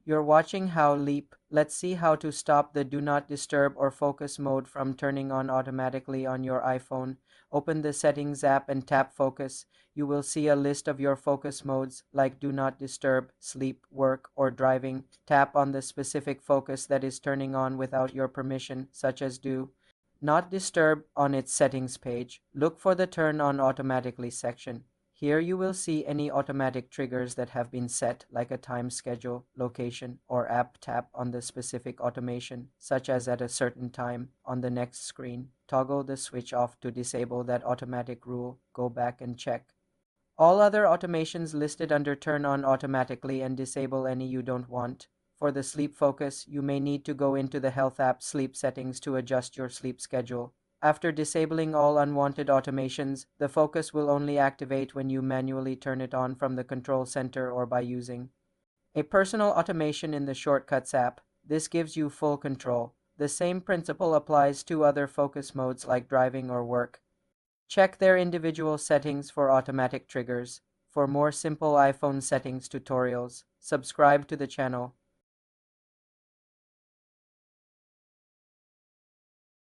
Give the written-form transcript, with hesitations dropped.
You're watching How Leap. Let's see how to stop the Do Not Disturb or Focus mode from turning on automatically on your iPhone. Open the Settings app and tap Focus. You will see a list of your focus modes like Do Not Disturb, Sleep, Work, or Driving. Tap on the specific focus that is turning on without your permission, such as Do Not Disturb on its settings page. Look for the Turn on Automatically section. Here you will see any automatic triggers that have been set, like a time schedule, location, or app. Tap on the specific automation, such as at a certain time, on the next screen. Toggle the switch off to disable that automatic rule. Go back and check all other automations listed under Turn on Automatically and disable any you don't want. For the sleep focus, you may need to go into the Health app sleep settings to adjust your sleep schedule. After disabling all unwanted automations, the focus will only activate when you manually turn it on from the control center or by using a personal automation in the Shortcuts app. This gives you full control. The same principle applies to other focus modes like driving or work. Check their individual settings for automatic triggers. For more simple iPhone settings tutorials, subscribe to the channel.